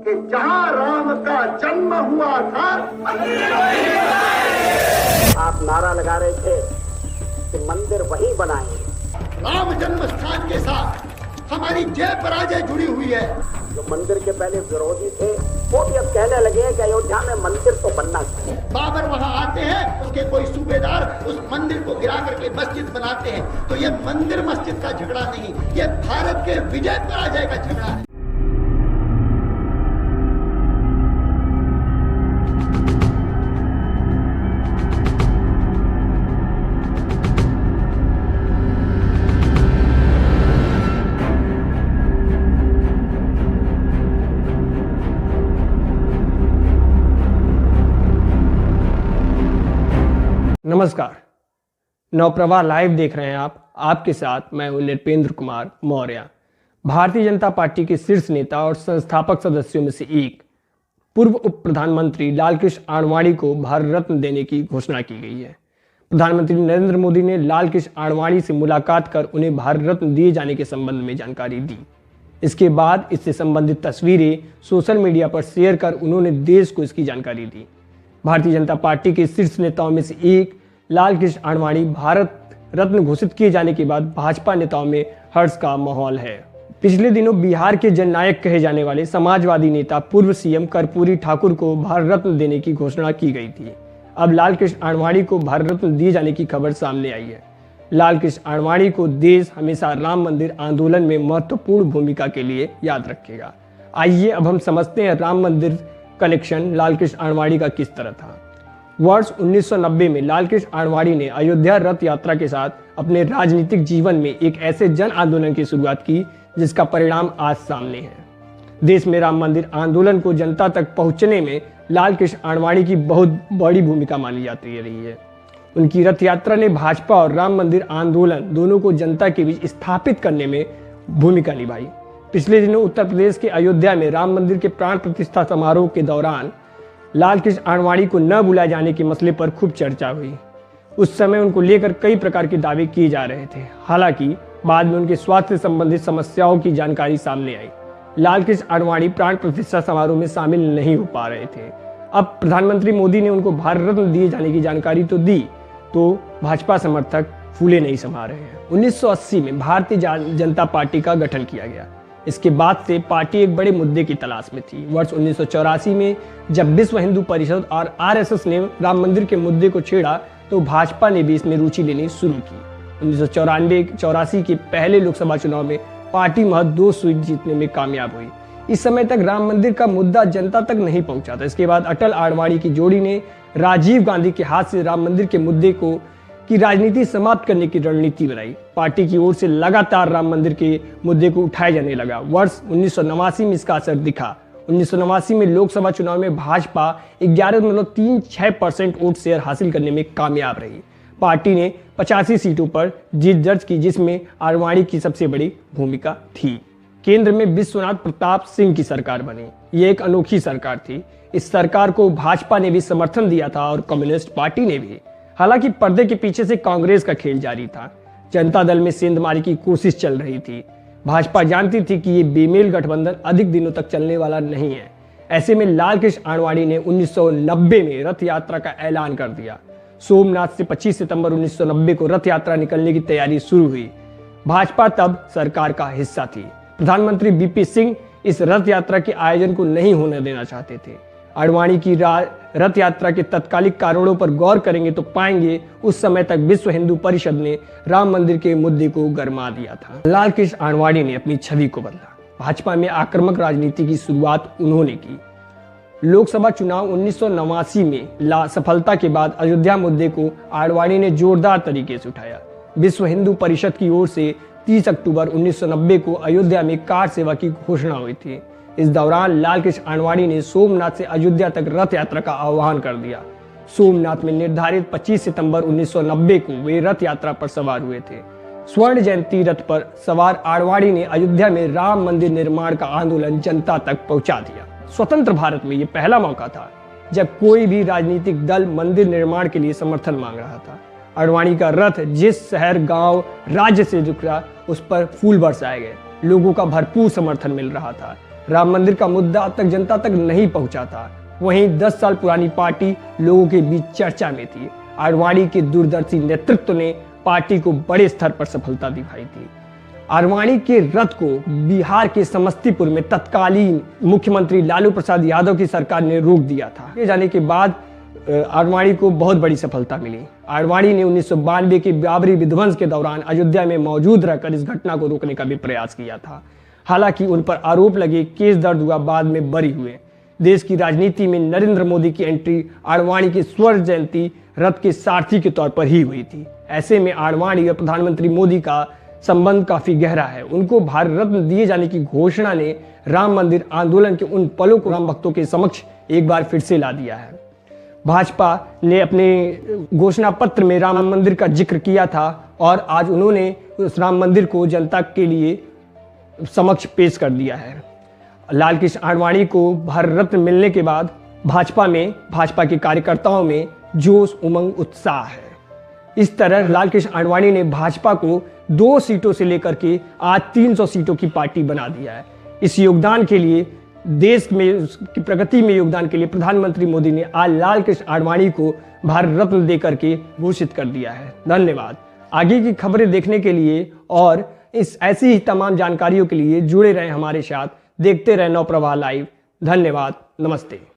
कि जहां राम का जन्म हुआ था, आप नारा लगा रहे थे कि मंदिर वहीं बनाएंगे। राम जन्म स्थान के साथ हमारी जय पराजय जुड़ी हुई है। जो मंदिर के पहले विरोधी थे वो भी अब कहने लगे कि अयोध्या में मंदिर तो बनना चाहिए। बाबर वहां आते हैं, उसके कोई सूबेदार उस मंदिर को गिरा करके मस्जिद बनाते हैं। तो ये मंदिर मस्जिद का झगड़ा नहीं, ये भारत के विजय पराजय का झगड़ा है। नमस्कार, नवप्रवाह लाइव देख रहे हैं आप। आपके साथ मैं हूं नृपेंद्र कुमार मौर्य। भारतीय जनता पार्टी के शीर्ष नेता और संस्थापक सदस्यों में से एक पूर्व उप प्रधानमंत्री लालकृष्ण आडवाणी को भारत रत्न देने की घोषणा की गई है। प्रधानमंत्री नरेंद्र मोदी ने लालकृष्ण आडवाणी से मुलाकात कर उन्हें भारत रत्न दिए जाने के संबंध में जानकारी दी। इसके बाद इससे संबंधित तस्वीरें सोशल मीडिया पर शेयर कर उन्होंने देश को इसकी जानकारी दी। भारतीय जनता पार्टी के शीर्ष नेताओं में से एक लालकृष्ण आडवाणी भारत रत्न घोषित किए जाने के बाद भाजपा नेताओं में हर्ष का माहौल है। पिछले दिनों बिहार के जननायक कहे जाने वाले समाजवादी नेता पूर्व सीएम कर्पूरी ठाकुर को भारत रत्न देने की घोषणा की गई थी। अब लालकृष्ण आडवाणी को भारत रत्न दिए जाने की खबर सामने आई है। लालकृष्ण आडवाणी को देश हमेशा राम मंदिर आंदोलन में महत्वपूर्ण भूमिका के लिए याद रखेगा। आइए अब हम समझते हैं राम मंदिर कनेक्शन लालकृष्ण आडवाणी का किस तरह था। वर्ष 1990 में लालकृष्ण आडवाणी ने अयोध्या रथ यात्रा के साथ अपने राजनीतिक जीवन में एक ऐसे जन आंदोलन की शुरुआत की जिसका परिणाम आज सामने है। देश में राम मंदिर आंदोलन को जनता तक पहुंचने में लालकृष्ण आडवाणी की बहुत बड़ी भूमिका मानी जाती रही है। उनकी रथ यात्रा ने भाजपा और राम मंदिर आंदोलन दोनों को जनता के बीच स्थापित करने में भूमिका निभाई। पिछले दिनों उत्तर प्रदेश के अयोध्या में राम मंदिर के प्राण प्रतिष्ठा समारोह के दौरान लालकृष्ण आडवाणी को न बुलाए जाने के मसले पर खूब चर्चा हुई। उस समय उनको लेकर कई प्रकार के दावे किए जा रहे थे। हालांकि बाद में उनके स्वास्थ्य संबंधित समस्याओं की जानकारी सामने आई। लालकृष्ण आडवाणी प्राण प्रतिष्ठा समारोह में शामिल नहीं हो पा रहे थे। अब प्रधानमंत्री मोदी ने उनको भारत रत्न दिए जाने की जानकारी तो दी, तो भाजपा समर्थक फूले नहीं समा रहे हैं। 1980 में भारतीय जनता पार्टी का गठन किया गया। इसके बाद से पार्टी एक बड़े मुद्दे की तलाश में थी। वर्ष 1984 में जब विश्व हिंदू परिषद और आरएसएस ने राम मंदिर के मुद्दे को छेड़ा तो भाजपा ने भी इसमें रुचि लेनी शुरू की। 1984 के पहले लोकसभा चुनाव में पार्टी महज 2 सीट जीतने में कामयाब हुई। इस समय तक राम मंदिर का मुद्दा जनता तक नहीं पहुंचा था। इसके बाद अटल आडवाणी की जोड़ी ने राजीव गांधी के हाथ से राम मंदिर के मुद्दे की राजनीति समाप्त करने की रणनीति बनाई। पार्टी की ओर से लगातार राम मंदिर के मुद्दे को उठाया जाने लगा। वर्ष 1989 में इसका असर दिखा। 1989 में लोकसभा चुनाव में भाजपा 11.36% वोट शेयर हासिल करने में कामयाब रही। पार्टी ने 85 सीटों पर जीत दर्ज की, जिसमें आडवाणी की सबसे बड़ी भूमिका थी। केंद्र में विश्वनाथ प्रताप सिंह की सरकार बनी। ये एक अनोखी सरकार थी। इस सरकार को भाजपा ने भी समर्थन दिया था और कम्युनिस्ट पार्टी ने भी। हालांकि पर्दे के पीछे से कांग्रेस का खेल जारी था। जनता दल में सेंधमारी की कोशिश चल रही थी। भाजपा जानती थी कि ये बेमेल गठबंधन अधिक दिनों तक चलने वाला नहीं है। ऐसे में लालकृष्ण आडवाणी ने 1990 में रथ यात्रा का ऐलान कर दिया। सोमनाथ से 25 सितंबर 1990 को रथ यात्रा निकलने की तैयारी शुरू हुई। भाजपा तब सरकार का हिस्सा थी। प्रधानमंत्री वीपी सिंह इस रथ यात्रा के आयोजन को नहीं होने देना चाहते थे। आडवाणी की रथ यात्रा के तत्कालिक कारणों पर गौर करेंगे तो पाएंगे उस समय तक विश्व हिंदू परिषद ने राम मंदिर के मुद्दे को गरमा दिया था। लालकृष्ण आडवाणी ने अपनी छवि को बदला। भाजपा में आक्रामक राजनीति की शुरुआत उन्होंने की। लोकसभा चुनाव 1989 में सफलता के बाद अयोध्या मुद्दे को आडवाणी ने जोरदार तरीके से उठाया। विश्व हिंदू परिषद की ओर से 30 अक्टूबर 1990 को अयोध्या में कार सेवा की घोषणा हुई थी। इस दौरान लालकृष्ण आडवाणी ने सोमनाथ से अयोध्या तक रथ यात्रा का आह्वान कर दिया। सोमनाथ में निर्धारित 25 सितंबर 1990 को वे रथ यात्रा पर सवार हुए थे। स्वर्ण जयंती रथ पर सवार आडवाणी ने अयोध्या में राम मंदिर निर्माण का आंदोलन जनता तक पहुंचा दिया। स्वतंत्र भारत में यह पहला मौका था जब कोई भी राजनीतिक दल मंदिर निर्माण के लिए समर्थन मांग रहा था। आडवाणी का रथ जिस शहर, गांव, राज्य से गुजरा उस पर फूल बरसाए गए। लोगों का भरपूर समर्थन मिल रहा था। राम मंदिर का मुद्दा अब तक जनता तक नहीं पहुंचा था। वहीं 10 साल पुरानी पार्टी लोगों के बीच चर्चा में थी। आडवाणी के दूरदर्शी नेतृत्व ने पार्टी को बड़े स्तर पर सफलता दिखाई थी। आडवाणी के रथ को बिहार के समस्तीपुर में तत्कालीन मुख्यमंत्री लालू प्रसाद यादव की सरकार ने रोक दिया था। ये जाने के बाद आडवाणी को बहुत बड़ी सफलता मिली। आडवाणी ने 1992 के बाबरी विध्वंस के दौरान अयोध्या में मौजूद रहकर इस घटना को रोकने का भी प्रयास किया था। हालांकि उन पर आरोप लगे, केस दर्ज हुआ, बाद में बरी हुए। देश की राजनीति में नरेंद्र मोदी की एंट्री आडवाणी की स्वर्ण जयंती रथ के सारथी के तौर पर ही हुई थी। ऐसे में आडवाणी और प्रधानमंत्री मोदी का संबंध काफी गहरा है। उनको भारत रत्न दिए जाने की घोषणा ने राम मंदिर आंदोलन के उन पलों को राम भक्तों के समक्ष एक बार फिर से ला दिया है। भाजपा ने अपने घोषणा पत्र में राम मंदिर का जिक्र किया था और आज उन्होंने उस राम मंदिर को जनता के लिए समक्ष पेश कर दिया है। लाल कृष्ण आडवाणी को भारत रत्न मिलने के बाद भाजपा के कार्यकर्ताओं में जोश, उमंग, उत्साह है। इस तरह लाल कृष्ण आडवाणी ने भाजपा को 2 सीटों से लेकर के आज 300 सीटों की पार्टी बना दिया है। इस योगदान के लिए, देश में की प्रगति में योगदान के लिए प्रधानमंत्री मोदी ने आज लाल कृष्ण आडवाणी को भारत रत्न देकर के घोषित कर दिया है। धन्यवाद। आगे की खबरें देखने के लिए और इस ऐसी ही तमाम जानकारियों के लिए जुड़े रहें हमारे साथ, देखते रहें नवप्रवाह लाइव। धन्यवाद, नमस्ते।